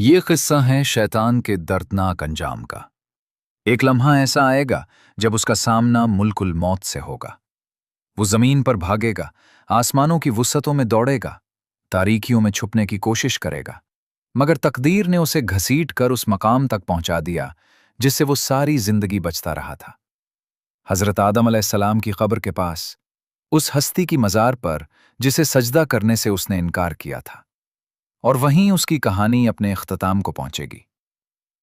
یہ قصہ ہے شیطان کے دردناک انجام کا۔ ایک لمحہ ایسا آئے گا جب اس کا سامنا ملک الموت سے ہوگا۔ وہ زمین پر بھاگے گا، آسمانوں کی وسعتوں میں دوڑے گا، تاریکیوں میں چھپنے کی کوشش کرے گا، مگر تقدیر نے اسے گھسیٹ کر اس مقام تک پہنچا دیا جس سے وہ ساری زندگی بچتا رہا تھا۔ حضرت آدم علیہ السلام کی قبر کے پاس، اس ہستی کی مزار پر جسے سجدہ کرنے سے اس نے انکار کیا تھا، اور وہیں اس کی کہانی اپنے اختتام کو پہنچے گی۔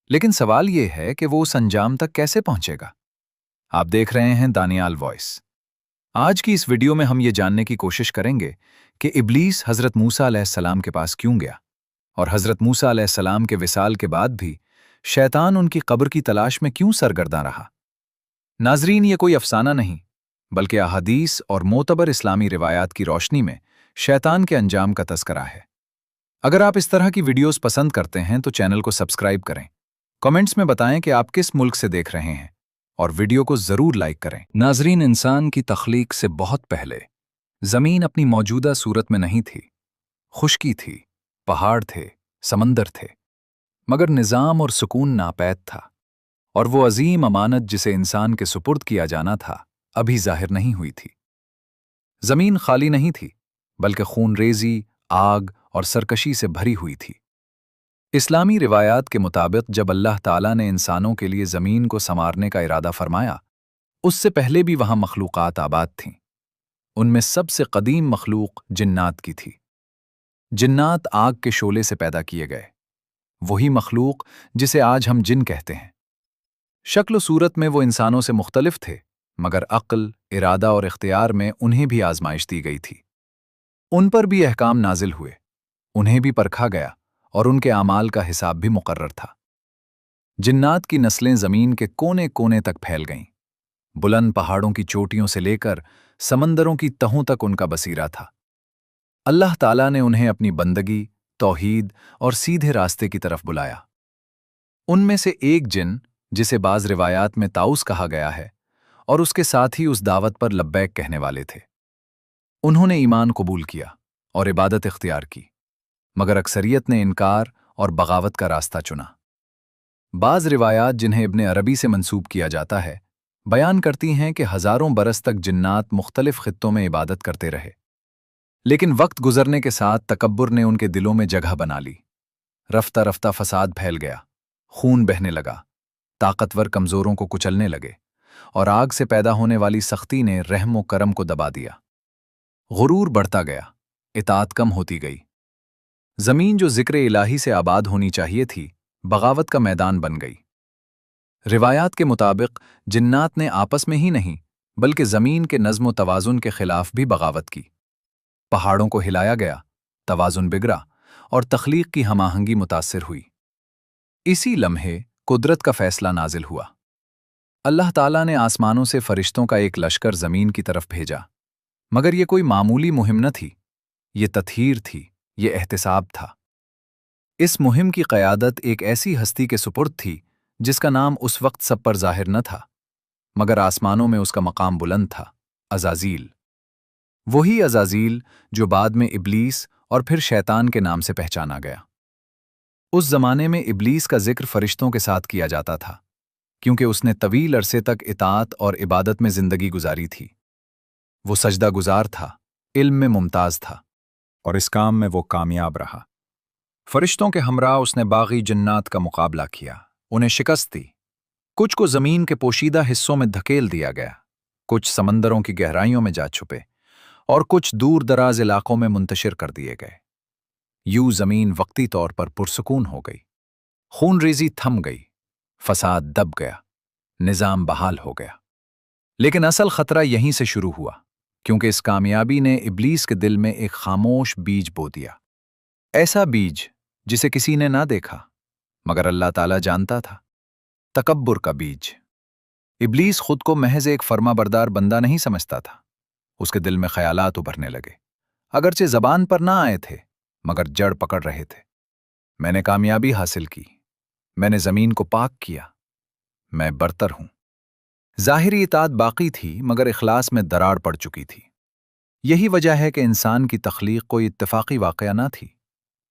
لیکن سوال یہ ہے کہ وہ اس انجام تک کیسے پہنچے گا؟ آپ دیکھ رہے ہیں دانیال وائس۔ آج کی اس ویڈیو میں ہم یہ جاننے کی کوشش کریں گے کہ ابلیس حضرت موسیٰ علیہ السلام کے پاس کیوں گیا، اور حضرت موسیٰ علیہ السلام کے وصال کے بعد بھی شیطان ان کی قبر کی تلاش میں کیوں سرگرداں رہا۔ ناظرین، یہ کوئی افسانہ نہیں، بلکہ احادیث اور معتبر اسلامی روایات کی روشنی میں شیطان کے انجام کا تذکرہ ہے۔ اگر آپ اس طرح کی ویڈیوز پسند کرتے ہیں تو چینل کو سبسکرائب کریں، کمنٹس میں بتائیں کہ آپ کس ملک سے دیکھ رہے ہیں، اور ویڈیو کو ضرور لائک کریں۔ ناظرین، انسان کی تخلیق سے بہت پہلے زمین اپنی موجودہ صورت میں نہیں تھی۔ خشکی تھی، پہاڑ تھے، سمندر تھے، مگر نظام اور سکون ناپید تھا، اور وہ عظیم امانت جسے انسان کے سپرد کیا جانا تھا ابھی ظاہر نہیں ہوئی تھی۔ زمین خالی نہیں تھی، بلکہ خون ریزی، آگ اور سرکشی سے بھری ہوئی تھی۔ اسلامی روایات کے مطابق جب اللہ تعالیٰ نے انسانوں کے لیے زمین کو سنوارنے کا ارادہ فرمایا، اس سے پہلے بھی وہاں مخلوقات آباد تھیں۔ ان میں سب سے قدیم مخلوق جنات کی تھی۔ جنات آگ کے شعلے سے پیدا کیے گئے، وہی مخلوق جسے آج ہم جن کہتے ہیں۔ شکل و صورت میں وہ انسانوں سے مختلف تھے، مگر عقل، ارادہ اور اختیار میں انہیں بھی آزمائش دی گئی تھی۔ ان پر بھی احکام نازل ہوئے، انہیں بھی پرکھا گیا، اور ان کے اعمال کا حساب بھی مقرر تھا۔ جنات کی نسلیں زمین کے کونے کونے تک پھیل گئیں۔ بلند پہاڑوں کی چوٹیوں سے لے کر سمندروں کی تہوں تک ان کا بسیرا تھا۔ اللہ تعالیٰ نے انہیں اپنی بندگی، توحید اور سیدھے راستے کی طرف بلایا۔ ان میں سے ایک جن، جسے بعض روایات میں طاؤس کہا گیا ہے، اور اس کے ساتھ ہی اس دعوت پر لبیک کہنے والے تھے۔ انہوں نے ایمان قبول کیا اور عبادت اختیار کی، مگر اکثریت نے انکار اور بغاوت کا راستہ چنا۔ بعض روایات جنہیں ابن عربی سے منسوب کیا جاتا ہے، بیان کرتی ہیں کہ ہزاروں برس تک جنات مختلف خطوں میں عبادت کرتے رہے، لیکن وقت گزرنے کے ساتھ تکبر نے ان کے دلوں میں جگہ بنا لی۔ رفتہ رفتہ فساد پھیل گیا، خون بہنے لگا، طاقتور کمزوروں کو کچلنے لگے، اور آگ سے پیدا ہونے والی سختی نے رحم و کرم کو دبا دیا۔ غرور بڑھتا گیا، اطاعت کم ہوتی گئی۔ زمین جو ذکر الہی سے آباد ہونی چاہیے تھی، بغاوت کا میدان بن گئی۔ روایات کے مطابق جنات نے آپس میں ہی نہیں، بلکہ زمین کے نظم و توازن کے خلاف بھی بغاوت کی۔ پہاڑوں کو ہلایا گیا، توازن بگڑا، اور تخلیق کی ہم آہنگی متاثر ہوئی۔ اسی لمحے قدرت کا فیصلہ نازل ہوا۔ اللہ تعالیٰ نے آسمانوں سے فرشتوں کا ایک لشکر زمین کی طرف بھیجا، مگر یہ کوئی معمولی مہم نہ تھی، یہ تطہیر تھی، یہ احتساب تھا۔ اس مہم کی قیادت ایک ایسی ہستی کے سپرد تھی جس کا نام اس وقت سب پر ظاہر نہ تھا، مگر آسمانوں میں اس کا مقام بلند تھا، عزازیل۔ وہی عزازیل جو بعد میں ابلیس اور پھر شیطان کے نام سے پہچانا گیا۔ اس زمانے میں ابلیس کا ذکر فرشتوں کے ساتھ کیا جاتا تھا، کیونکہ اس نے طویل عرصے تک اطاعت اور عبادت میں زندگی گزاری تھی۔ وہ سجدہ گزار تھا، علم میں ممتاز تھا، اور اس کام میں وہ کامیاب رہا۔ فرشتوں کے ہمراہ اس نے باغی جنات کا مقابلہ کیا، انہیں شکست دی۔ کچھ کو زمین کے پوشیدہ حصوں میں دھکیل دیا گیا، کچھ سمندروں کی گہرائیوں میں جا چھپے، اور کچھ دور دراز علاقوں میں منتشر کر دیے گئے۔ یوں زمین وقتی طور پر پرسکون ہو گئی، خون ریزی تھم گئی، فساد دب گیا، نظام بحال ہو گیا۔ لیکن اصل خطرہ یہیں سے شروع ہوا، کیونکہ اس کامیابی نے ابلیس کے دل میں ایک خاموش بیج بو دیا۔ ایسا بیج جسے کسی نے نہ دیکھا، مگر اللہ تعالیٰ جانتا تھا۔ تکبر کا بیج۔ ابلیس خود کو محض ایک فرما بردار بندہ نہیں سمجھتا تھا۔ اس کے دل میں خیالات ابھرنے لگے، اگرچہ زبان پر نہ آئے تھے، مگر جڑ پکڑ رہے تھے۔ میں نے کامیابی حاصل کی، میں نے زمین کو پاک کیا، میں برتر ہوں۔ ظاہری اطاعت باقی تھی، مگر اخلاص میں دراڑ پڑ چکی تھی۔ یہی وجہ ہے کہ انسان کی تخلیق کوئی اتفاقی واقعہ نہ تھی۔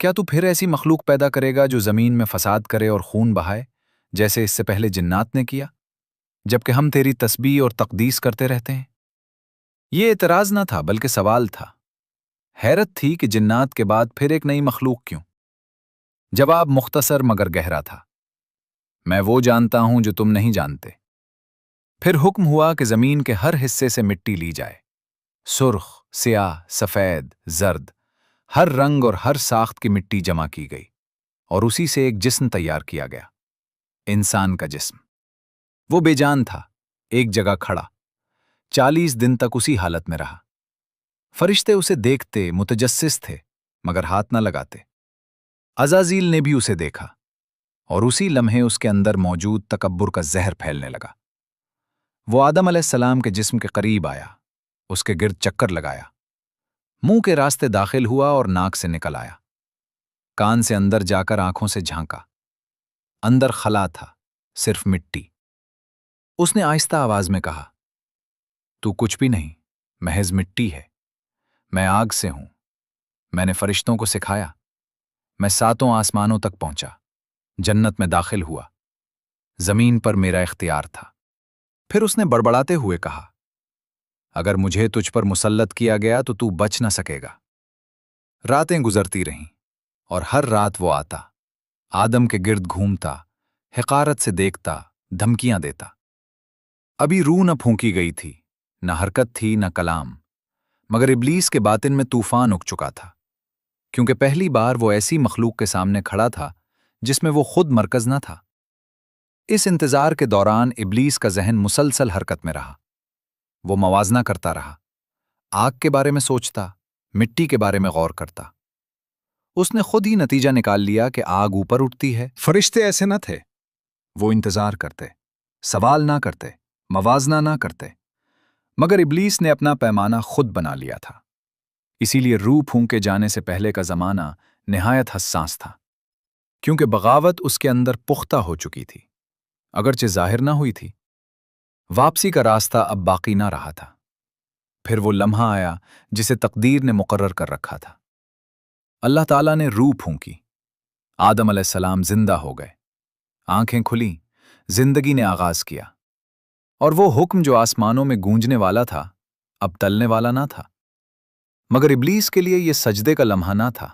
کیا تو پھر ایسی مخلوق پیدا کرے گا جو زمین میں فساد کرے اور خون بہائے، جیسے اس سے پہلے جنات نے کیا، جبکہ ہم تیری تسبیح اور تقدیس کرتے رہتے ہیں؟ یہ اعتراض نہ تھا بلکہ سوال تھا۔ حیرت تھی کہ جنات کے بعد پھر ایک نئی مخلوق کیوں؟ جواب مختصر مگر گہرا تھا: میں وہ جانتا ہوں جو تم نہیں جانتے۔ پھر حکم ہوا کہ زمین کے ہر حصے سے مٹی لی جائے، سرخ، سیاہ، سفید، زرد، ہر رنگ اور ہر ساخت کی مٹی جمع کی گئی، اور اسی سے ایک جسم تیار کیا گیا، انسان کا جسم۔ وہ بے جان تھا، ایک جگہ کھڑا، 40 دن تک اسی حالت میں رہا۔ فرشتے اسے دیکھتے، متجسس تھے، مگر ہاتھ نہ لگاتے۔ عزازیل نے بھی اسے دیکھا، اور اسی لمحے اس کے اندر موجود تکبر کا زہر پھیلنے لگا۔ وہ آدم علیہ السلام کے جسم کے قریب آیا، اس کے گرد چکر لگایا، منہ کے راستے داخل ہوا اور ناک سے نکل آیا، کان سے اندر جا کر آنکھوں سے جھانکا۔ اندر خلا تھا، صرف مٹی۔ اس نے آہستہ آواز میں کہا: تو کچھ بھی نہیں، محض مٹی ہے۔ میں آگ سے ہوں، میں نے فرشتوں کو سکھایا، میں 7 آسمانوں تک پہنچا، جنت میں داخل ہوا، زمین پر میرا اختیار تھا۔ پھر اس نے بڑبڑاتے ہوئے کہا: اگر مجھے تجھ پر مسلط کیا گیا تو بچ نہ سکے گا۔ راتیں گزرتی رہیں، اور ہر رات وہ آتا، آدم کے گرد گھومتا، حقارت سے دیکھتا، دھمکیاں دیتا۔ ابھی روح نہ پھونکی گئی تھی، نہ حرکت تھی، نہ کلام، مگر ابلیس کے باطن میں طوفان اٹھ چکا تھا، کیونکہ پہلی بار وہ ایسی مخلوق کے سامنے کھڑا تھا جس میں وہ خود مرکز نہ تھا۔ اس انتظار کے دوران ابلیس کا ذہن مسلسل حرکت میں رہا۔ وہ موازنہ کرتا رہا، آگ کے بارے میں سوچتا، مٹی کے بارے میں غور کرتا۔ اس نے خود ہی نتیجہ نکال لیا کہ آگ اوپر اٹھتی ہے۔ فرشتے ایسے نہ تھے، وہ انتظار کرتے، سوال نہ کرتے، موازنہ نہ کرتے، مگر ابلیس نے اپنا پیمانہ خود بنا لیا تھا۔ اسی لیے روح پھونکے جانے سے پہلے کا زمانہ نہایت حساس تھا، کیونکہ بغاوت اس کے اندر پختہ ہو چکی تھی، اگرچہ ظاہر نہ ہوئی تھی۔ واپسی کا راستہ اب باقی نہ رہا تھا۔ پھر وہ لمحہ آیا جسے تقدیر نے مقرر کر رکھا تھا۔ اللہ تعالیٰ نے روح پھونکی، آدم علیہ السلام زندہ ہو گئے، آنکھیں کھلیں، زندگی نے آغاز کیا، اور وہ حکم جو آسمانوں میں گونجنے والا تھا اب ٹلنے والا نہ تھا۔ مگر ابلیس کے لیے یہ سجدے کا لمحہ نہ تھا،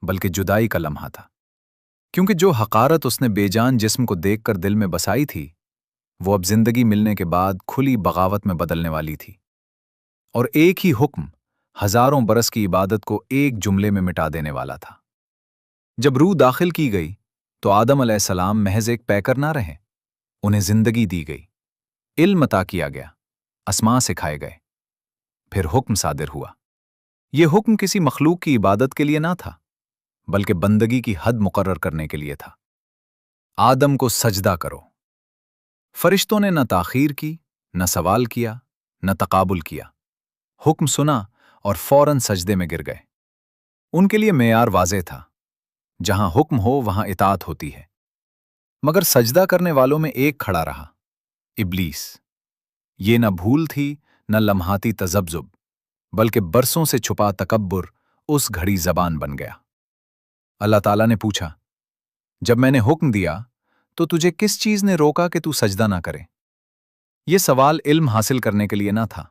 بلکہ جدائی کا لمحہ تھا، کیونکہ جو حقارت اس نے بے جان جسم کو دیکھ کر دل میں بسائی تھی، وہ اب زندگی ملنے کے بعد کھلی بغاوت میں بدلنے والی تھی، اور ایک ہی حکم ہزاروں برس کی عبادت کو ایک جملے میں مٹا دینے والا تھا۔ جب روح داخل کی گئی تو آدم علیہ السلام محض ایک پیکر نہ رہے، انہیں زندگی دی گئی، علم عطا کیا گیا، اسماء سکھائے گئے۔ پھر حکم صادر ہوا۔ یہ حکم کسی مخلوق کی عبادت کے لیے نہ تھا، بلکہ بندگی کی حد مقرر کرنے کے لیے تھا۔ آدم کو سجدہ کرو۔ فرشتوں نے نہ تاخیر کی، نہ سوال کیا، نہ تقابل کیا، حکم سنا اور فوراً سجدے میں گر گئے۔ ان کے لیے معیار واضح تھا، جہاں حکم ہو وہاں اطاعت ہوتی ہے۔ مگر سجدہ کرنے والوں میں ایک کھڑا رہا، ابلیس۔ یہ نہ بھول تھی، نہ لمحاتی تذبذب، بلکہ برسوں سے چھپا تکبر اس گھڑی زبان بن گیا۔ اللہ تعالیٰ نے پوچھا: جب میں نے حکم دیا تو تجھے کس چیز نے روکا کہ تو سجدہ نہ کرے؟ یہ سوال علم حاصل کرنے کے لیے نہ تھا،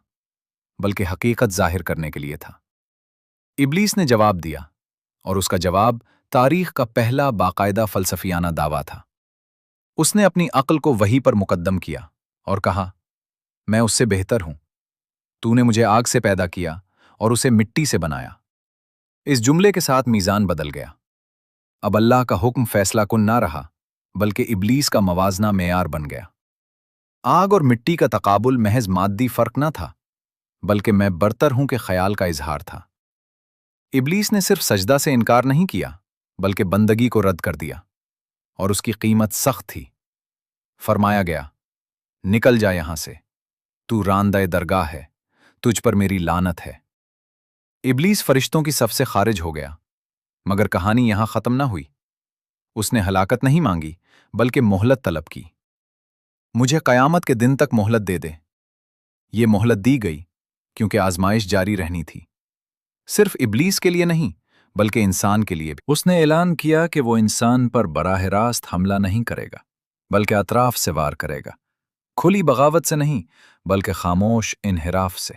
بلکہ حقیقت ظاہر کرنے کے لیے تھا۔ ابلیس نے جواب دیا، اور اس کا جواب تاریخ کا پہلا باقاعدہ فلسفیانہ دعویٰ تھا۔ اس نے اپنی عقل کو وحی پر مقدم کیا اور کہا: میں اس سے بہتر ہوں، تو نے مجھے آگ سے پیدا کیا اور اسے مٹی سے بنایا۔ اس جملے کے ساتھ میزان بدل گیا۔ اب اللہ کا حکم فیصلہ کن نہ رہا، بلکہ ابلیس کا موازنہ معیار بن گیا۔ آگ اور مٹی کا تقابل محض مادی فرق نہ تھا، بلکہ میں برتر ہوں کے خیال کا اظہار تھا۔ ابلیس نے صرف سجدہ سے انکار نہیں کیا، بلکہ بندگی کو رد کر دیا، اور اس کی قیمت سخت تھی۔ فرمایا گیا: نکل جا یہاں سے، تو راندہ درگاہ ہے، تجھ پر میری لعنت ہے۔ ابلیس فرشتوں کی صف سے خارج ہو گیا، مگر کہانی یہاں ختم نہ ہوئی۔ اس نے ہلاکت نہیں مانگی، بلکہ مہلت طلب کی۔ مجھے قیامت کے دن تک مہلت دے دے۔ یہ مہلت دی گئی کیونکہ آزمائش جاری رہنی تھی، صرف ابلیس کے لیے نہیں بلکہ انسان کے لیے بھی۔ اس نے اعلان کیا کہ وہ انسان پر براہ راست حملہ نہیں کرے گا، بلکہ اطراف سے وار کرے گا، کھلی بغاوت سے نہیں بلکہ خاموش انحراف سے،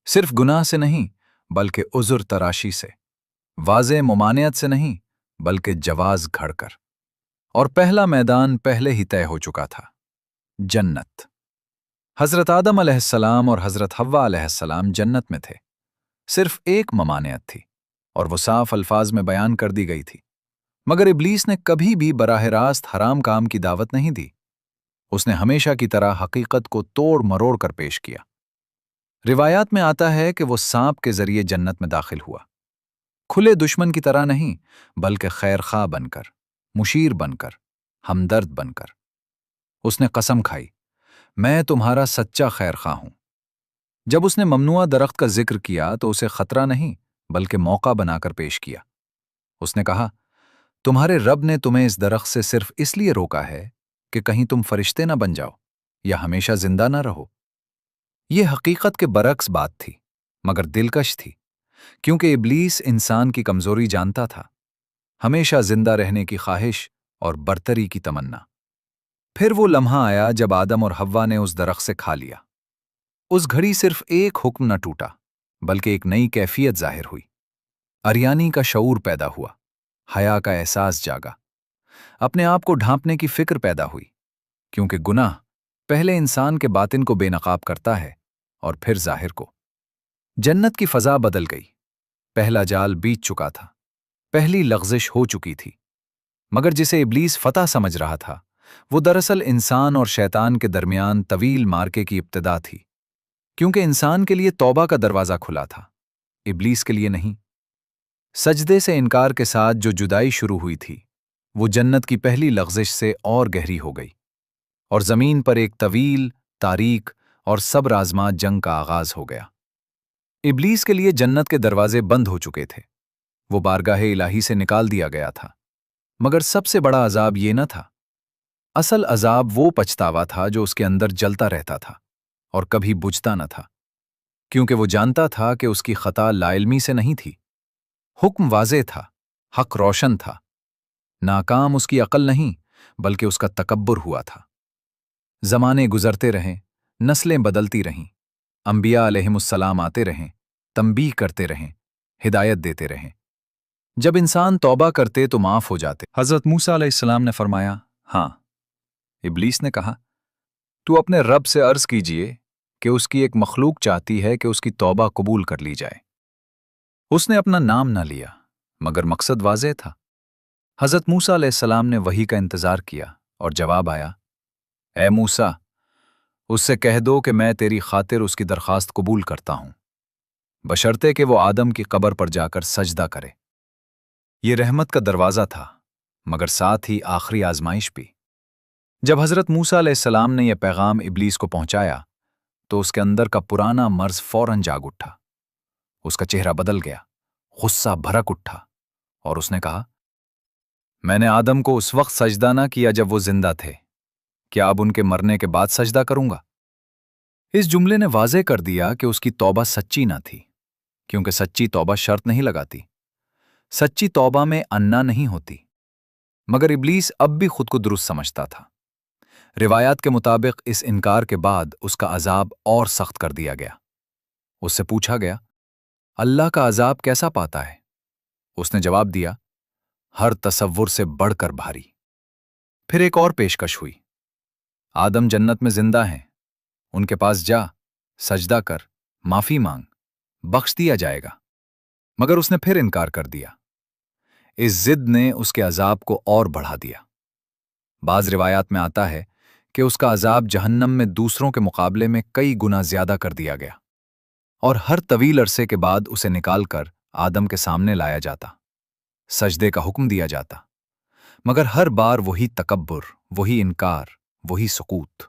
صرف گناہ سے نہیں بلکہ عذر تراشی سے، واضح ممانعت سے نہیں بلکہ جواز گھڑ کر۔ اور پہلا میدان پہلے ہی طے ہو چکا تھا، جنت۔ حضرت آدم علیہ السلام اور حضرت حوا علیہ السلام جنت میں تھے، صرف ایک ممانعت تھی اور وہ صاف الفاظ میں بیان کر دی گئی تھی، مگر ابلیس نے کبھی بھی براہ راست حرام کام کی دعوت نہیں دی۔ اس نے ہمیشہ کی طرح حقیقت کو توڑ مروڑ کر پیش کیا۔ روایات میں آتا ہے کہ وہ سانپ کے ذریعے جنت میں داخل ہوا، کھلے دشمن کی طرح نہیں بلکہ خیر خواہ بن کر، مشیر بن کر، ہمدرد بن کر۔ اس نے قسم کھائی، میں تمہارا سچا خیر خواہ ہوں۔ جب اس نے ممنوعہ درخت کا ذکر کیا تو اسے خطرہ نہیں بلکہ موقع بنا کر پیش کیا۔ اس نے کہا، تمہارے رب نے تمہیں اس درخت سے صرف اس لیے روکا ہے کہ کہیں تم فرشتے نہ بن جاؤ یا ہمیشہ زندہ نہ رہو۔ یہ حقیقت کے برعکس بات تھی، مگر دلکش تھی، کیونکہ ابلیس انسان کی کمزوری جانتا تھا، ہمیشہ زندہ رہنے کی خواہش اور برتری کی تمنا۔ پھر وہ لمحہ آیا جب آدم اور حوا نے اس درخت سے کھا لیا۔ اس گھڑی صرف ایک حکم نہ ٹوٹا بلکہ ایک نئی کیفیت ظاہر ہوئی، اریانی کا شعور پیدا ہوا، حیا کا احساس جاگا، اپنے آپ کو ڈھانپنے کی فکر پیدا ہوئی، کیونکہ گناہ پہلے انسان کے باطن کو بے نقاب کرتا ہے اور پھر ظاہر کو۔ جنت کی فضا بدل گئی، پہلا جال بیت چکا تھا، پہلی لغزش ہو چکی تھی، مگر جسے ابلیس فتح سمجھ رہا تھا وہ دراصل انسان اور شیطان کے درمیان طویل مارکے کی ابتدا تھی، کیونکہ انسان کے لیے توبہ کا دروازہ کھلا تھا، ابلیس کے لیے نہیں۔ سجدے سے انکار کے ساتھ جو جدائی شروع ہوئی تھی وہ جنت کی پہلی لغزش سے اور گہری ہو گئی، اور زمین پر ایک طویل، تاریک اور صبر آزما جنگ کا آغاز ہو گیا۔ ابلیس کے لیے جنت کے دروازے بند ہو چکے تھے، وہ بارگاہ الہی سے نکال دیا گیا تھا، مگر سب سے بڑا عذاب یہ نہ تھا۔ اصل عذاب وہ پچھتاوا تھا جو اس کے اندر جلتا رہتا تھا اور کبھی بجھتا نہ تھا، کیونکہ وہ جانتا تھا کہ اس کی خطا لا علمی سے نہیں تھی۔ حکم واضح تھا، حق روشن تھا، ناکام اس کی عقل نہیں بلکہ اس کا تکبر ہوا تھا۔ زمانے گزرتے رہیں، نسلیں بدلتی رہیں، انبیاء علیہم السلام آتے رہیں، تنبیہ کرتے رہیں، ہدایت دیتے رہیں۔ جب انسان توبہ کرتے تو معاف ہو جاتے۔ حضرت موسیٰ علیہ السلام نے فرمایا، ہاں۔ ابلیس نے کہا، تو اپنے رب سے عرض کیجئے کہ اس کی ایک مخلوق چاہتی ہے کہ اس کی توبہ قبول کر لی جائے۔ اس نے اپنا نام نہ لیا، مگر مقصد واضح تھا۔ حضرت موسیٰ علیہ السلام نے وحی کا انتظار کیا اور جواب آیا، اے موسیٰ، اس سے کہہ دو کہ میں تیری خاطر اس کی درخواست قبول کرتا ہوں، بشرطے کہ وہ آدم کی قبر پر جا کر سجدہ کرے۔ یہ رحمت کا دروازہ تھا، مگر ساتھ ہی آخری آزمائش بھی۔ جب حضرت موسیٰ علیہ السلام نے یہ پیغام ابلیس کو پہنچایا تو اس کے اندر کا پرانا مرض فوراً جاگ اٹھا، اس کا چہرہ بدل گیا، غصہ بھڑک اٹھا، اور اس نے کہا، میں نے آدم کو اس وقت سجدہ نہ کیا جب وہ زندہ تھے، کیا اب ان کے مرنے کے بعد سجدہ کروں گا؟ اس جملے نے واضح کر دیا کہ اس کی توبہ سچی نہ تھی، کیونکہ سچی توبہ شرط نہیں لگاتی، سچی توبہ میں انا نہیں ہوتی۔ مگر ابلیس اب بھی خود کو درست سمجھتا تھا۔ روایات کے مطابق اس انکار کے بعد اس کا عذاب اور سخت کر دیا گیا۔ اس سے پوچھا گیا، اللہ کا عذاب کیسا پاتا ہے؟ اس نے جواب دیا، ہر تصور سے بڑھ کر بھاری۔ پھر ایک اور پیشکش ہوئی، آدم جنت میں زندہ ہیں، ان کے پاس جا، سجدہ کر، معافی مانگ، بخش دیا جائے گا۔ مگر اس نے پھر انکار کر دیا۔ اس ضد نے اس کے عذاب کو اور بڑھا دیا۔ بعض روایات میں آتا ہے کہ اس کا عذاب جہنم میں دوسروں کے مقابلے میں کئی گنا زیادہ کر دیا گیا، اور ہر طویل عرصے کے بعد اسے نکال کر آدم کے سامنے لایا جاتا، سجدے کا حکم دیا جاتا، مگر ہر بار وہی تکبر، وہی انکار، وہی سقوط۔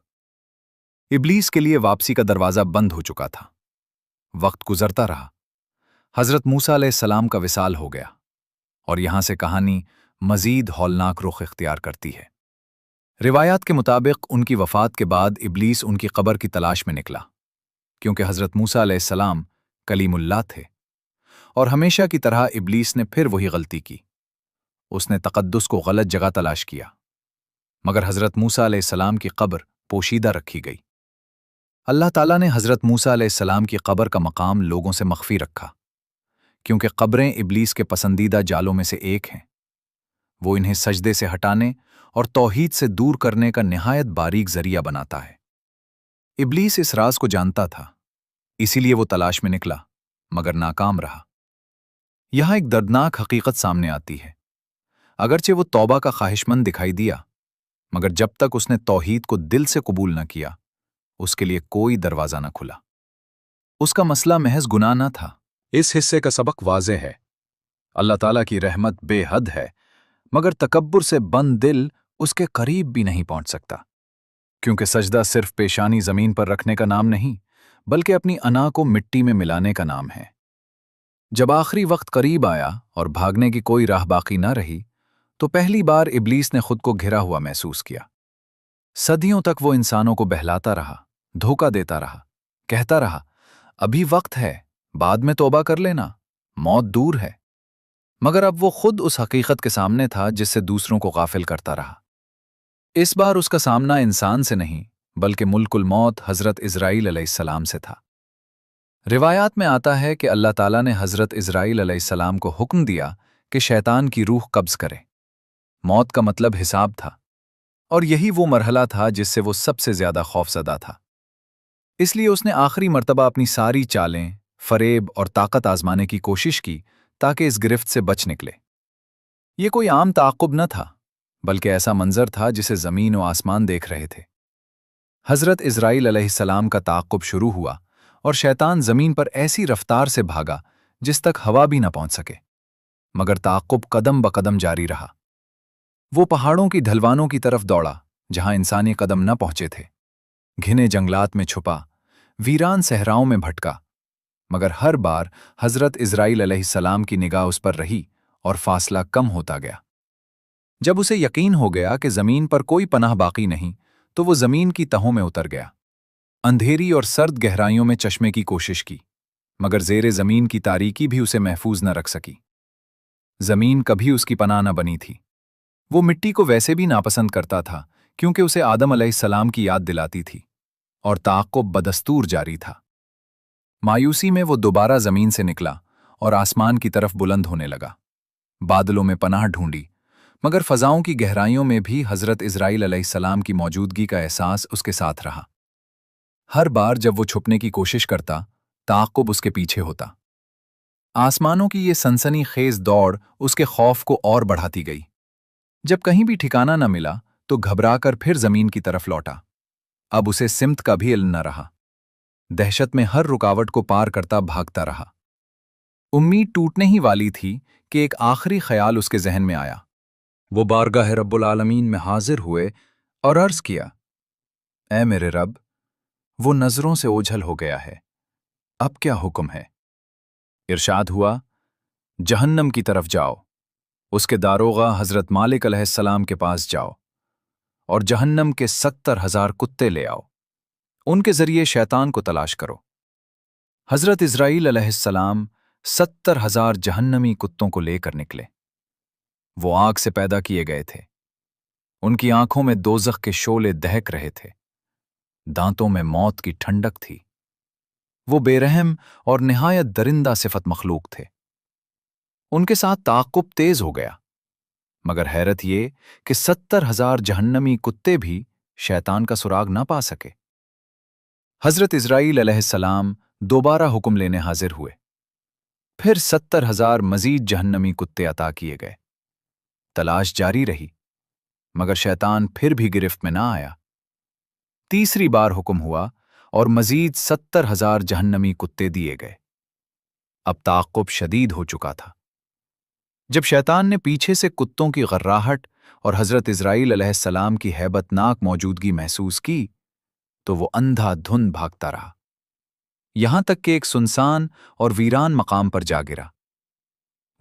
ابلیس کے لیے واپسی کا دروازہ بند ہو چکا تھا۔ وقت گزرتا رہا، حضرت موسیٰ علیہ السلام کا وصال ہو گیا، اور یہاں سے کہانی مزید ہولناک رخ اختیار کرتی ہے۔ روایات کے مطابق ان کی وفات کے بعد ابلیس ان کی قبر کی تلاش میں نکلا، کیونکہ حضرت موسیٰ علیہ السلام کلیم اللہ تھے۔ اور ہمیشہ کی طرح ابلیس نے پھر وہی غلطی کی۔ اس نے تقدس کو غلط جگہ تلاش کیا، مگر حضرت موسیٰ علیہ السلام کی قبر پوشیدہ رکھی گئی۔ اللہ تعالیٰ نے حضرت موسیٰ علیہ السلام کی قبر کا مقام لوگوں سے مخفی رکھا، کیونکہ قبریں ابلیس کے پسندیدہ جالوں میں سے ایک ہیں۔ وہ انہیں سجدے سے ہٹانے اور توحید سے دور کرنے کا نہایت باریک ذریعہ بناتا ہے۔ ابلیس اس راز کو جانتا تھا، اسی لیے وہ تلاش میں نکلا، مگر ناکام رہا۔ یہاں ایک دردناک حقیقت سامنے آتی ہے۔ اگرچہ وہ توبہ کا خواہش مند دکھائی دیا، مگر جب تک اس نے توحید کو دل سے قبول نہ کیا، اس کے لیے کوئی دروازہ نہ کھلا۔ اس کا مسئلہ محض گناہ نہ تھا۔ اس حصے کا سبق واضح ہے۔ اللہ تعالیٰ کی رحمت بے حد ہے، مگر تکبر سے بند دل اس کے قریب بھی نہیں پہنچ سکتا، کیونکہ سجدہ صرف پیشانی زمین پر رکھنے کا نام نہیں، بلکہ اپنی انا کو مٹی میں ملانے کا نام ہے۔ جب آخری وقت قریب آیا اور بھاگنے کی کوئی راہ باقی نہ رہی، تو پہلی بار ابلیس نے خود کو گھرا ہوا محسوس کیا۔ صدیوں تک وہ انسانوں کو بہلاتا رہا، دھوکہ دیتا رہا، کہتا رہا، ابھی وقت ہے، بعد میں توبہ کر لینا، موت دور ہے۔ مگر اب وہ خود اس حقیقت کے سامنے تھا جس سے دوسروں کو غافل کرتا رہا۔ اس بار اس کا سامنا انسان سے نہیں، بلکہ ملک الموت حضرت اسرائیل علیہ السلام سے تھا۔ روایات میں آتا ہے کہ اللہ تعالیٰ نے حضرت اسرائیل علیہ السلام کو حکم دیا کہ شیطان کی روح قبض کرے۔ موت کا مطلب حساب تھا، اور یہی وہ مرحلہ تھا جس سے وہ سب سے زیادہ خوفزدہ تھا۔ اس لیے اس نے آخری مرتبہ اپنی ساری چالیں، فریب اور طاقت آزمانے کی کوشش کی تاکہ اس گرفت سے بچ نکلے۔ یہ کوئی عام تعاقب نہ تھا، بلکہ ایسا منظر تھا جسے زمین و آسمان دیکھ رہے تھے۔ حضرت اسرائیل علیہ السلام کا تعاقب شروع ہوا اور شیطان زمین پر ایسی رفتار سے بھاگا جس تک ہوا بھی نہ پہنچ سکے، مگر تعاقب قدم بقدم جاری رہا۔ وہ پہاڑوں کی ڈھلوانوں کی طرف دوڑا جہاں انسانی قدم نہ پہنچے تھے، گھنے جنگلات میں چھپا، ویران صحراؤں میں بھٹکا، مگر ہر بار حضرت اسرائیل علیہ السلام کی نگاہ اس پر رہی اور فاصلہ کم ہوتا گیا۔ جب اسے یقین ہو گیا کہ زمین پر کوئی پناہ باقی نہیں، تو وہ زمین کی تہوں میں اتر گیا۔ اندھیری اور سرد گہرائیوں میں چشمے کی کوشش کی، مگر زیر زمین کی تاریکی بھی اسے محفوظ نہ رکھ سکی۔ زمین کبھی اس کی پناہ نہ بنی تھی۔ وہ مٹی کو ویسے بھی ناپسند کرتا تھا کیونکہ اسے آدم علیہ السلام کی یاد دلاتی تھی، اور تعاقب بدستور جاری تھا۔ مایوسی میں وہ دوبارہ زمین سے نکلا اور آسمان کی طرف بلند ہونے لگا۔ بادلوں میں پناہ ڈھونڈی، مگر فضاؤں کی گہرائیوں میں بھی حضرت اسرائیل علیہ السلام کی موجودگی کا احساس اس کے ساتھ رہا۔ ہر بار جب وہ چھپنے کی کوشش کرتا، تعاقب اس کے پیچھے ہوتا۔ آسمانوں کی یہ سنسنی خیز دوڑ اس کے خوف کو اور بڑھاتی گئی۔ جب کہیں بھی ٹھکانہ نہ ملا تو گھبرا کر پھر زمین کی طرف لوٹا۔ اب اسے سمت کا بھی علم نہ رہا۔ دہشت میں ہر رکاوٹ کو پار کرتا بھاگتا رہا۔ امید ٹوٹنے ہی والی تھی کہ ایک آخری خیال اس کے ذہن میں آیا۔ وہ بارگاہ رب العالمین میں حاضر ہوئے اور عرض کیا، اے میرے رب، وہ نظروں سے اوجھل ہو گیا ہے، اب کیا حکم ہے؟ ارشاد ہوا، جہنم کی طرف جاؤ، اس کے داروغہ حضرت مالک علیہ السلام کے پاس جاؤ، اور جہنم کے 70,000 کتے لے آؤ، ان کے ذریعے شیطان کو تلاش کرو۔ حضرت اسرائیل علیہ السلام 70,000 جہنمی کتوں کو لے کر نکلے۔ وہ آگ سے پیدا کیے گئے تھے، ان کی آنکھوں میں دوزخ کے شعلے دہک رہے تھے، دانتوں میں موت کی ٹھنڈک تھی۔ وہ بے رحم اور نہایت درندہ صفت مخلوق تھے۔ ان کے ساتھ تعاقب تیز ہو گیا، مگر حیرت یہ کہ 70,000 جہنمی کتے بھی شیطان کا سراغ نہ پا سکے۔ حضرت اسرائیل علیہ السلام دوبارہ حکم لینے حاضر ہوئے۔ پھر 70,000 مزید جہنمی کتے عطا کیے گئے۔ تلاش جاری رہی، مگر شیطان پھر بھی گرفت میں نہ آیا۔ تیسری بار حکم ہوا اور مزید 70,000 جہنمی کتے دیے گئے۔ اب تعاقب شدید ہو چکا تھا۔ جب شیطان نے پیچھے سے کتوں کی غراہٹ اور حضرت اسرائیل علیہ السلام کی ہیبت ناک موجودگی محسوس کی، تو وہ اندھا دھند بھاگتا رہا، یہاں تک کہ ایک سنسان اور ویران مقام پر جا گرا۔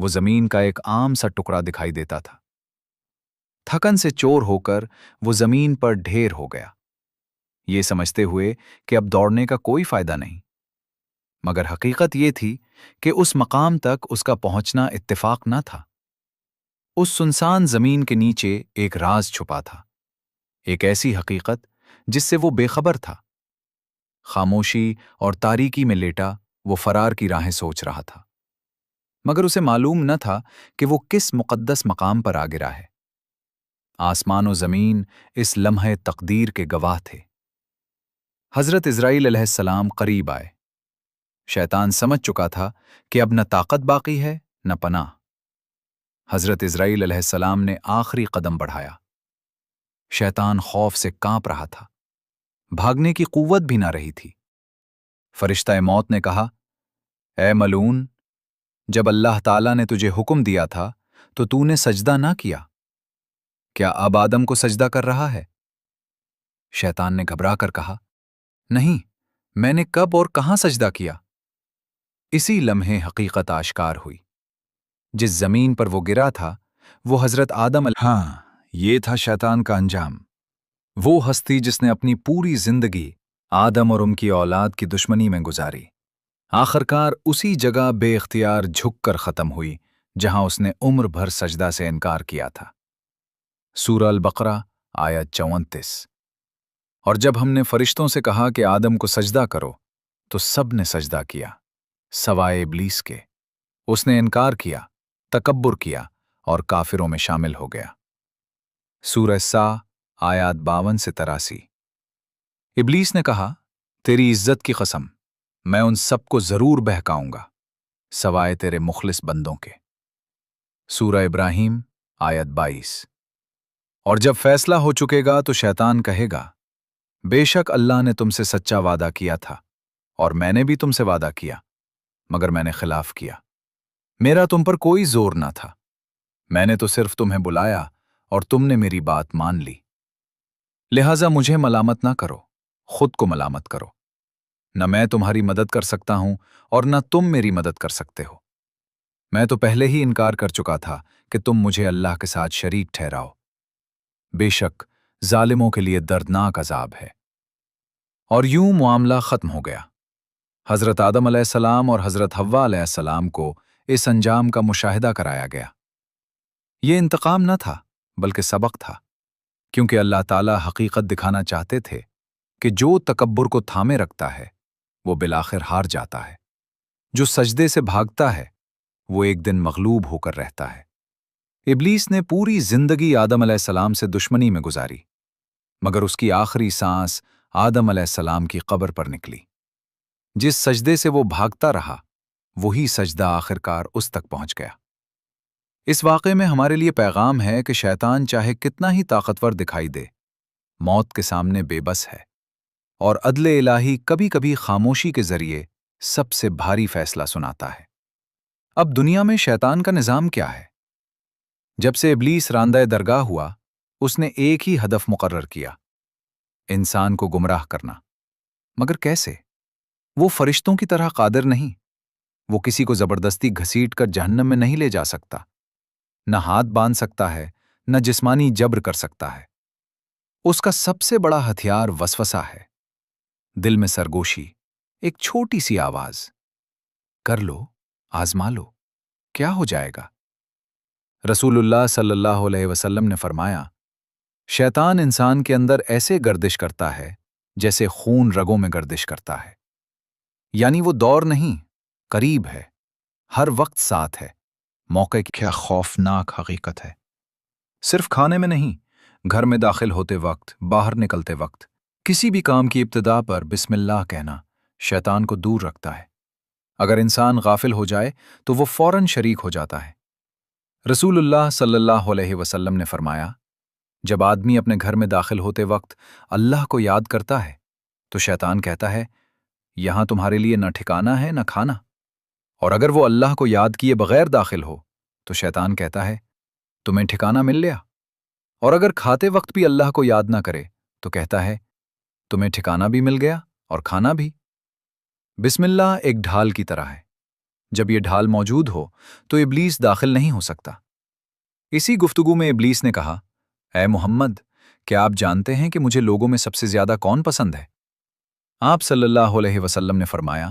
وہ زمین کا ایک عام سا ٹکڑا دکھائی دیتا تھا۔ تھکن سے چور ہو کر وہ زمین پر ڈھیر ہو گیا، یہ سمجھتے ہوئے کہ اب دوڑنے کا کوئی فائدہ نہیں۔ مگر حقیقت یہ تھی کہ اس مقام تک اس کا پہنچنا اتفاق نہ تھا۔ اس سنسان زمین کے نیچے ایک راز چھپا تھا، ایک ایسی حقیقت جس سے وہ بے خبر تھا۔ خاموشی اور تاریکی میں لیٹا وہ فرار کی راہیں سوچ رہا تھا، مگر اسے معلوم نہ تھا کہ وہ کس مقدس مقام پر آ گرا ہے۔ آسمان و زمین اس لمحے تقدیر کے گواہ تھے۔ حضرت اسرائیل علیہ السلام قریب آئے۔ شیطان سمجھ چکا تھا کہ اب نہ طاقت باقی ہے نہ پناہ۔ حضرت اسرائیل علیہ السلام نے آخری قدم بڑھایا۔ شیطان خوف سے کانپ رہا تھا، بھاگنے کی قوت بھی نہ رہی تھی۔ فرشتہ موت نے کہا، اے ملعون، جب اللہ تعالیٰ نے تجھے حکم دیا تھا تو تو نے سجدہ نہ کیا، کیا اب آدم کو سجدہ کر رہا ہے؟ شیطان نے گھبرا کر کہا، نہیں، میں نے کب اور کہاں سجدہ کیا؟ اسی لمحے حقیقت آشکار ہوئی۔ جس زمین پر وہ گرا تھا وہ حضرت آدم ہاں، یہ تھا شیطان کا انجام۔ وہ ہستی جس نے اپنی پوری زندگی آدم اور ان کی اولاد کی دشمنی میں گزاری، آخرکار اسی جگہ بے اختیار جھک کر ختم ہوئی جہاں اس نے عمر بھر سجدہ سے انکار کیا تھا۔ سورہ البقرہ آیت 34۔ اور جب ہم نے فرشتوں سے کہا کہ آدم کو سجدہ کرو تو سب نے سجدہ کیا سوائے ابلیس کے۔ اس نے انکار کیا، تکبر کیا اور کافروں میں شامل ہو گیا۔ سورہ سا آیات 52 سے 83۔ ابلیس نے کہا، تیری عزت کی قسم، میں ان سب کو ضرور بہکاؤں گا سوائے تیرے مخلص بندوں کے۔ سورہ ابراہیم آیت 22۔ اور جب فیصلہ ہو چکے گا تو شیطان کہے گا، بے شک اللہ نے تم سے سچا وعدہ کیا تھا اور میں نے بھی تم سے وعدہ کیا، مگر میں نے خلاف کیا۔ میرا تم پر کوئی زور نہ تھا، میں نے تو صرف تمہیں بلایا اور تم نے میری بات مان لی۔ لہٰذا مجھے ملامت نہ کرو، خود کو ملامت کرو۔ نہ میں تمہاری مدد کر سکتا ہوں اور نہ تم میری مدد کر سکتے ہو۔ میں تو پہلے ہی انکار کر چکا تھا کہ تم مجھے اللہ کے ساتھ شریک ٹھہراؤ۔ بے شک ظالموں کے لیے دردناک عذاب ہے۔ اور یوں معاملہ ختم ہو گیا۔ حضرت آدم علیہ السلام اور حضرت حوا علیہ السلام کو اس انجام کا مشاہدہ کرایا گیا۔ یہ انتقام نہ تھا بلکہ سبق تھا، کیونکہ اللہ تعالیٰ حقیقت دکھانا چاہتے تھے کہ جو تکبر کو تھامے رکھتا ہے وہ بالآخر ہار جاتا ہے، جو سجدے سے بھاگتا ہے وہ ایک دن مغلوب ہو کر رہتا ہے۔ ابلیس نے پوری زندگی آدم علیہ السلام سے دشمنی میں گزاری، مگر اس کی آخری سانس آدم علیہ السلام کی قبر پر نکلی۔ جس سجدے سے وہ بھاگتا رہا وہی سجدہ آخرکار اس تک پہنچ گیا۔ اس واقعے میں ہمارے لیے پیغام ہے کہ شیطان چاہے کتنا ہی طاقتور دکھائی دے، موت کے سامنے بے بس ہے، اور عدل الہی کبھی کبھی خاموشی کے ذریعے سب سے بھاری فیصلہ سناتا ہے۔ اب دنیا میں شیطان کا نظام کیا ہے؟ جب سے ابلیس راندہ درگاہ ہوا، اس نے ایک ہی ہدف مقرر کیا، انسان کو گمراہ کرنا۔ مگر کیسے؟ وہ فرشتوں کی طرح قادر نہیں، وہ کسی کو زبردستی گھسیٹ کر جہنم میں نہیں لے جا سکتا، نہ ہاتھ باندھ سکتا ہے، نہ جسمانی جبر کر سکتا ہے۔ اس کا سب سے بڑا ہتھیار وسوسہ ہے، دل میں سرگوشی، ایک چھوٹی سی آواز، کر لو، آزما لو، کیا ہو جائے گا؟ رسول اللہ صلی اللہ علیہ وسلم نے فرمایا، شیطان انسان کے اندر ایسے گردش کرتا ہے جیسے خون رگوں میں گردش کرتا ہے، یعنی وہ دور نہیں، قریب ہے، ہر وقت ساتھ ہے۔ موقع کی کیا خوفناک حقیقت ہے۔ صرف کھانے میں نہیں، گھر میں داخل ہوتے وقت، باہر نکلتے وقت، کسی بھی کام کی ابتدا پر بسم اللہ کہنا شیطان کو دور رکھتا ہے۔ اگر انسان غافل ہو جائے تو وہ فوراً شریک ہو جاتا ہے۔ رسول اللہ صلی اللہ علیہ وسلم نے فرمایا، جب آدمی اپنے گھر میں داخل ہوتے وقت اللہ کو یاد کرتا ہے تو شیطان کہتا ہے، یہاں تمہارے لیے نہ ٹھکانہ ہے نہ کھانا۔ اور اگر وہ اللہ کو یاد کیے بغیر داخل ہو تو شیطان کہتا ہے، تمہیں ٹھکانہ مل لیا۔ اور اگر کھاتے وقت بھی اللہ کو یاد نہ کرے تو کہتا ہے، تمہیں ٹھکانہ بھی مل گیا اور کھانا بھی۔ بسم اللہ ایک ڈھال کی طرح ہے، جب یہ ڈھال موجود ہو تو ابلیس داخل نہیں ہو سکتا۔ اسی گفتگو میں ابلیس نے کہا، اے محمد، کیا آپ جانتے ہیں کہ مجھے لوگوں میں سب سے زیادہ کون پسند ہے؟ آپ صلی اللہ علیہ وسلم نے فرمایا،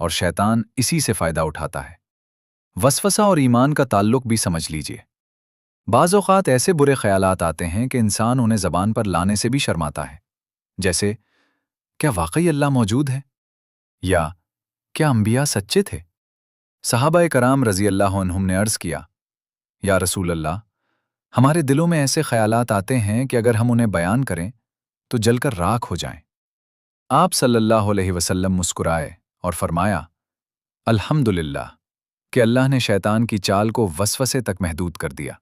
اور شیطان اسی سے فائدہ اٹھاتا ہے۔ وسوسہ اور ایمان کا تعلق بھی سمجھ لیجئے۔ بعض اوقات ایسے برے خیالات آتے ہیں کہ انسان انہیں زبان پر لانے سے بھی شرماتا ہے، جیسے کیا واقعی اللہ موجود ہے؟ یا کیا انبیاء سچے تھے؟ صحابہ کرام رضی اللہ عنہم نے عرض کیا، یا رسول اللہ، ہمارے دلوں میں ایسے خیالات آتے ہیں کہ اگر ہم انہیں بیان کریں تو جل کر راکھ ہو جائیں۔ آپ صلی اللہ علیہ وسلم مسکرائے اور فرمایا، الحمدللہ کہ اللہ نے شیطان کی چال کو وسوسے تک محدود کر دیا۔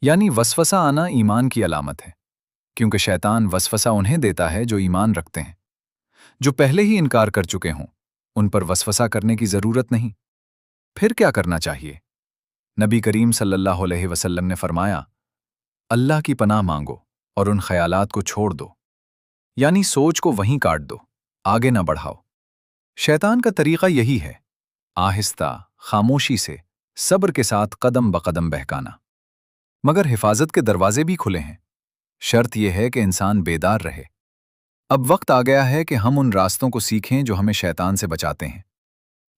یعنی وسوسہ آنا ایمان کی علامت ہے، کیونکہ شیطان وسوسہ انہیں دیتا ہے جو ایمان رکھتے ہیں۔ جو پہلے ہی انکار کر چکے ہوں ان پر وسوسہ کرنے کی ضرورت نہیں۔ پھر کیا کرنا چاہیے؟ نبی کریم صلی اللہ علیہ وسلم نے فرمایا، اللہ کی پناہ مانگو اور ان خیالات کو چھوڑ دو، یعنی سوچ کو وہیں کاٹ دو، آگے نہ بڑھاؤ۔ شیطان کا طریقہ یہی ہے، آہستہ، خاموشی سے، صبر کے ساتھ قدم بقدم بہکانا۔ مگر حفاظت کے دروازے بھی کھلے ہیں، شرط یہ ہے کہ انسان بیدار رہے۔ اب وقت آ گیا ہے کہ ہم ان راستوں کو سیکھیں جو ہمیں شیطان سے بچاتے ہیں۔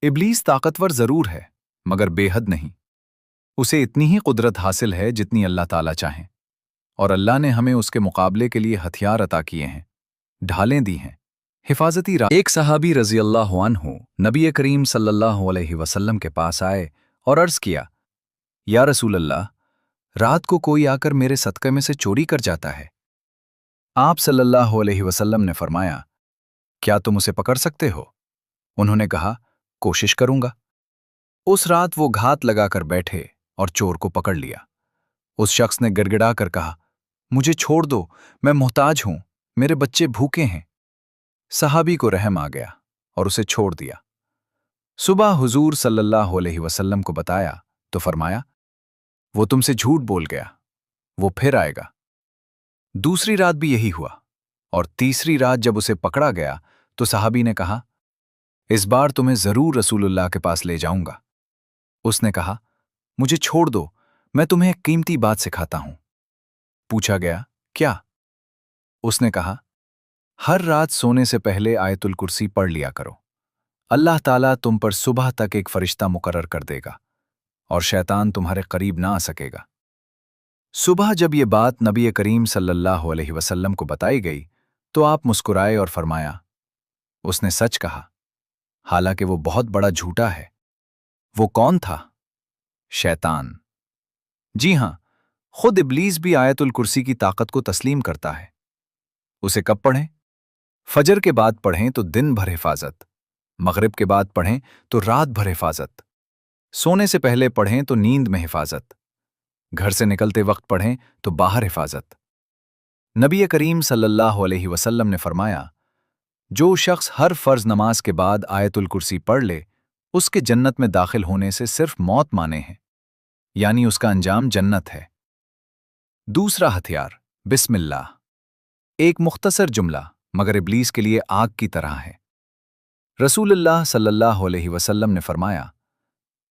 ابلیس طاقتور ضرور ہے، مگر بے حد نہیں۔ اسے اتنی ہی قدرت حاصل ہے جتنی اللہ تعالیٰ چاہیں، اور اللہ نے ہمیں اس کے مقابلے کے لیے ہتھیار عطا کیے ہیں، ڈھالیں دی ہیں، حفاظتی ایک صحابی رضی اللہ عنہ نبی کریم صلی اللہ علیہ وسلم کے پاس آئے اور عرض کیا، یا رسول اللہ، رات کو کوئی آ کر میرے صدقے میں سے چوری کر جاتا ہے۔ آپ صلی اللہ علیہ وسلم نے فرمایا، کیا تم اسے پکڑ سکتے ہو؟ انہوں نے کہا، کوشش کروں گا۔ اس رات وہ گھات لگا کر بیٹھے اور چور کو پکڑ لیا۔ اس شخص نے گڑگڑا کر کہا، مجھے چھوڑ دو، میں محتاج ہوں، میرے بچے بھوکے ہیں۔ صحابی کو رحم آ گیا اور اسے چھوڑ دیا۔ صبح حضور صلی اللہ علیہ وسلم کو بتایا تو فرمایا، وہ تم سے جھوٹ بول گیا، وہ پھر آئے گا۔ دوسری رات بھی یہی ہوا، اور تیسری رات جب اسے پکڑا گیا تو صحابی نے کہا، اس بار تمہیں ضرور رسول اللہ کے پاس لے جاؤں گا۔ اس نے کہا، مجھے چھوڑ دو، میں تمہیں ایک قیمتی بات سکھاتا ہوں۔ پوچھا گیا، کیا؟ اس نے کہا، ہر رات سونے سے پہلے آیت الکرسی پڑھ لیا کرو، اللہ تعالیٰ تم پر صبح تک ایک فرشتہ مقرر کر دے گا اور شیطان تمہارے قریب نہ آ سکے گا۔ صبح جب یہ بات نبی کریم صلی اللہ علیہ وسلم کو بتائی گئی تو آپ مسکرائے اور فرمایا، اس نے سچ کہا، حالانکہ وہ بہت بڑا جھوٹا ہے۔ وہ کون تھا؟ شیطان۔ جی ہاں، خود ابلیس بھی آیت الکرسی کی طاقت کو تسلیم کرتا ہے۔ اسے کب پڑھیں؟ فجر کے بعد پڑھیں تو دن بھر حفاظت، مغرب کے بعد پڑھیں تو رات بھر حفاظت، سونے سے پہلے پڑھیں تو نیند میں حفاظت، گھر سے نکلتے وقت پڑھیں تو باہر حفاظت۔ نبی کریم صلی اللہ علیہ وسلم نے فرمایا، جو شخص ہر فرض نماز کے بعد آیت الکرسی پڑھ لے، اس کے جنت میں داخل ہونے سے صرف موت مانے ہیں، یعنی اس کا انجام جنت ہے۔ دوسرا ہتھیار، بسم اللہ۔ ایک مختصر جملہ مگر ابلیس کے لیے آگ کی طرح ہے۔ رسول اللہ صلی اللہ علیہ وسلم نے فرمایا،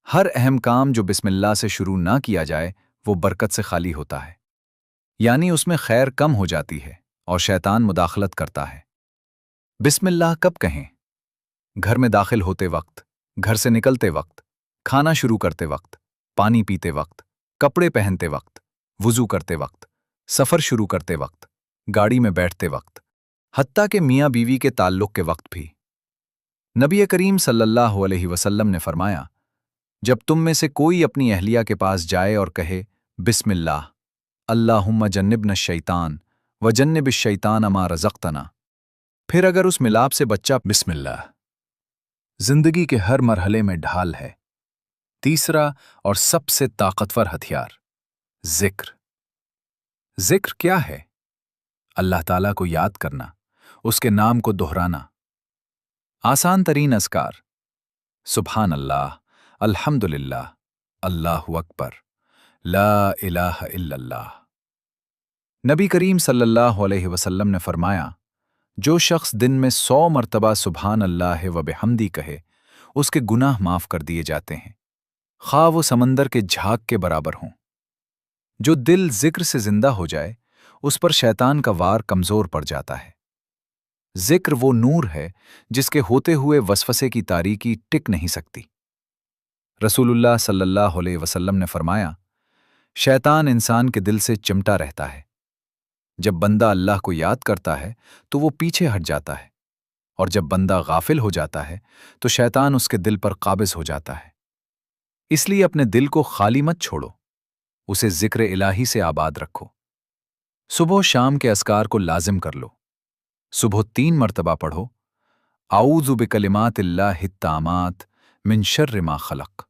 ہر اہم کام جو بسم اللہ سے شروع نہ کیا جائے وہ برکت سے خالی ہوتا ہے، یعنی اس میں خیر کم ہو جاتی ہے اور شیطان مداخلت کرتا ہے۔ بسم اللہ کب کہیں؟ گھر میں داخل ہوتے وقت، گھر سے نکلتے وقت، کھانا شروع کرتے وقت، پانی پیتے وقت، کپڑے پہنتے وقت، وضو کرتے وقت، سفر شروع کرتے وقت، گاڑی میں بیٹھتے وقت، حتیٰ کہ میاں بیوی کے تعلق کے وقت بھی۔ نبی کریم صلی اللہ علیہ وسلم نے فرمایا، جب تم میں سے کوئی اپنی اہلیہ کے پاس جائے اور کہے، بسم اللہ، اللہم جنبنا الشیطان وجنب الشیطان ما رزقتنا، پھر اگر اس ملاپ سے بچہ بسم اللہ، زندگی کے ہر مرحلے میں ڈھال ہے۔ تیسرا اور سب سے طاقتور ہتھیار، ذکر۔ ذکر کیا ہے؟ اللہ تعالیٰ کو یاد کرنا، اس کے نام کو دہرانا۔ آسان ترین اذکار، سبحان اللہ، الحمدللہ، اللہ اکبر، لا الہ الا اللہ۔ نبی کریم صلی اللہ علیہ وسلم نے فرمایا، جو شخص دن میں 100 مرتبہ سبحان اللہ و بحمدی کہے، اس کے گناہ معاف کر دیے جاتے ہیں، خواہ وہ سمندر کے جھاگ کے برابر ہوں۔ جو دل ذکر سے زندہ ہو جائے، اس پر شیطان کا وار کمزور پڑ جاتا ہے۔ ذکر وہ نور ہے جس کے ہوتے ہوئے وسوسے کی تاریکی ٹک نہیں سکتی۔ رسول اللہ صلی اللہ علیہ وسلم نے فرمایا، شیطان انسان کے دل سے چمٹا رہتا ہے۔ جب بندہ اللہ کو یاد کرتا ہے تو وہ پیچھے ہٹ جاتا ہے، اور جب بندہ غافل ہو جاتا ہے تو شیطان اس کے دل پر قابض ہو جاتا ہے۔ اس لیے اپنے دل کو خالی مت چھوڑو، اسے ذکر الہی سے آباد رکھو۔ صبح و شام کے اذکار کو لازم کر لو۔ صبح 3 مرتبہ پڑھو، اعوذ بکلمات اللہ التامات من شر ما خلق،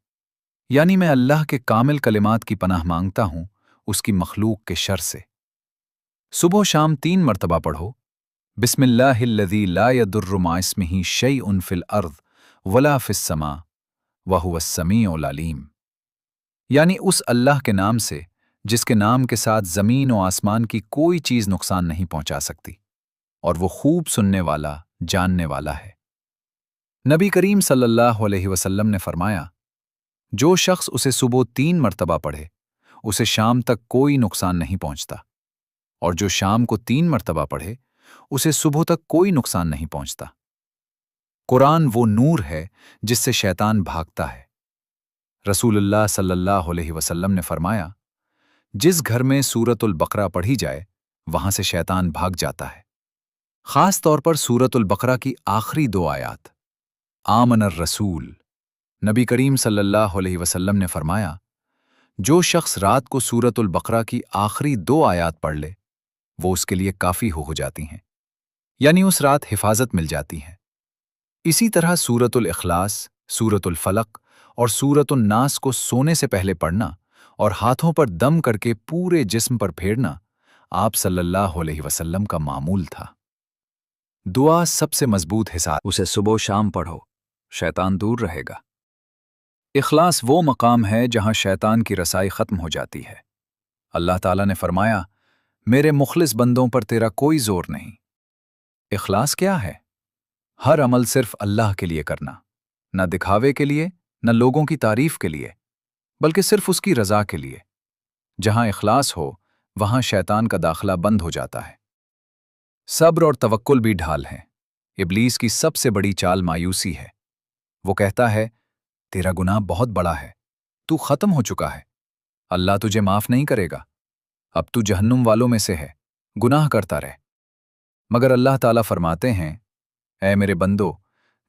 یعنی میں اللہ کے کامل کلمات کی پناہ مانگتا ہوں اس کی مخلوق کے شر سے۔ صبح و شام 3 مرتبہ پڑھو، بسم اللہ الذی لا یضر مع اسمہ شیء فی الارض ولا فی السماء وہو السمیع العلیم، یعنی اس اللہ کے نام سے جس کے نام کے ساتھ زمین و آسمان کی کوئی چیز نقصان نہیں پہنچا سکتی، اور وہ خوب سننے والا، جاننے والا ہے۔ نبی کریم صلی اللہ علیہ وسلم نے فرمایا، جو شخص اسے صبح 3 مرتبہ پڑھے اسے شام تک کوئی نقصان نہیں پہنچتا، اور جو شام کو 3 مرتبہ پڑھے اسے صبح تک کوئی نقصان نہیں پہنچتا۔ قرآن وہ نور ہے جس سے شیطان بھاگتا ہے۔ رسول اللہ صلی اللہ علیہ وسلم نے فرمایا، جس گھر میں سورۃ البقرہ پڑھی جائے وہاں سے شیطان بھاگ جاتا ہے۔ خاص طور پر سورۃ البقرہ کی آخری 2 آیات، آمن الرسول۔ نبی کریم صلی اللہ علیہ وسلم نے فرمایا، جو شخص رات کو سورۃ البقرہ کی آخری 2 آیات پڑھ لے وہ اس کے لیے کافی ہو جاتی ہیں، یعنی اس رات حفاظت مل جاتی ہے۔ اسی طرح سورۃ الاخلاص، سورۃ الفلق اور سورۃ الناس کو سونے سے پہلے پڑھنا اور ہاتھوں پر دم کر کے پورے جسم پر پھیرنا آپ صلی اللہ علیہ وسلم کا معمول تھا۔ دعا سب سے مضبوط حصہ، اسے صبح و شام پڑھو، شیطان دور رہے گا۔ اخلاص وہ مقام ہے جہاں شیطان کی رسائی ختم ہو جاتی ہے۔ اللہ تعالیٰ نے فرمایا، میرے مخلص بندوں پر تیرا کوئی زور نہیں۔ اخلاص کیا ہے؟ ہر عمل صرف اللہ کے لیے کرنا، نہ دکھاوے کے لیے، نہ لوگوں کی تعریف کے لیے، بلکہ صرف اس کی رضا کے لیے۔ جہاں اخلاص ہو وہاں شیطان کا داخلہ بند ہو جاتا ہے۔ صبر اور توکل بھی ڈھال ہیں۔ ابلیس کی سب سے بڑی چال مایوسی ہے۔ وہ کہتا ہے، تیرا گناہ بہت بڑا ہے، تو ختم ہو چکا ہے، اللہ تجھے معاف نہیں کرے گا، اب تو جہنم والوں میں سے ہے، گناہ کرتا رہ۔ مگر اللہ تعالیٰ فرماتے ہیں، اے میرے بندو،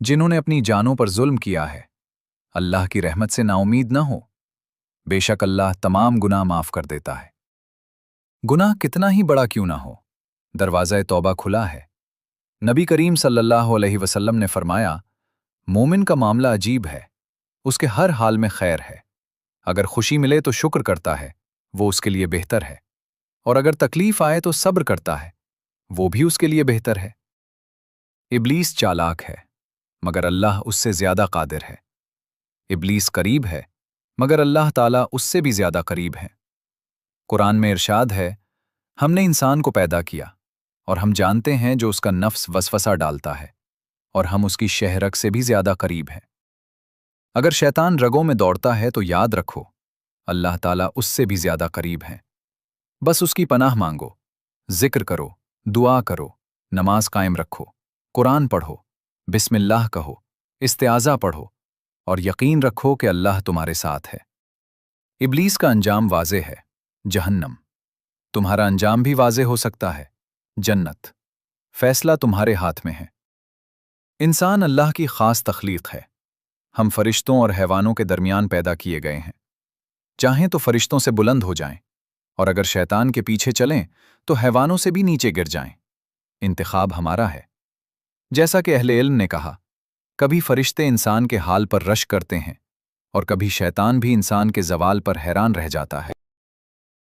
جنہوں نے اپنی جانوں پر ظلم کیا ہے، اللہ کی رحمت سے نا امید نہ ہو، بے شک اللہ تمام گناہ معاف کر دیتا ہے۔ گناہ کتنا ہی بڑا کیوں نہ ہو، دروازہ توبہ کھلا ہے۔ نبی کریم صلی اللہ علیہ وسلم نے فرمایا، مومن کا معاملہ عجیب ہے، اس کے ہر حال میں خیر ہے۔ اگر خوشی ملے تو شکر کرتا ہے، وہ اس کے لیے بہتر ہے، اور اگر تکلیف آئے تو صبر کرتا ہے، وہ بھی اس کے لیے بہتر ہے۔ ابلیس چالاک ہے، مگر اللہ اس سے زیادہ قادر ہے۔ ابلیس قریب ہے، مگر اللہ تعالیٰ اس سے بھی زیادہ قریب ہے۔ قرآن میں ارشاد ہے، ہم نے انسان کو پیدا کیا اور ہم جانتے ہیں جو اس کا نفس وسوسہ ڈالتا ہے، اور ہم اس کی شہ رگ سے بھی زیادہ قریب ہیں۔ اگر شیطان رگوں میں دوڑتا ہے تو یاد رکھو، اللہ تعالیٰ اس سے بھی زیادہ قریب ہیں۔ بس اس کی پناہ مانگو، ذکر کرو، دعا کرو، نماز قائم رکھو، قرآن پڑھو، بسم اللہ کہو، استعاذہ پڑھو، اور یقین رکھو کہ اللہ تمہارے ساتھ ہے۔ ابلیس کا انجام واضح ہے، جہنم۔ تمہارا انجام بھی واضح ہو سکتا ہے، جنت۔ فیصلہ تمہارے ہاتھ میں ہے۔ انسان اللہ کی خاص تخلیق ہے۔ ہم فرشتوں اور حیوانوں کے درمیان پیدا کیے گئے ہیں۔ چاہیں تو فرشتوں سے بلند ہو جائیں، اور اگر شیطان کے پیچھے چلیں تو حیوانوں سے بھی نیچے گر جائیں۔ انتخاب ہمارا ہے۔ جیسا کہ اہل علم نے کہا، کبھی فرشتے انسان کے حال پر رشک کرتے ہیں، اور کبھی شیطان بھی انسان کے زوال پر حیران رہ جاتا ہے۔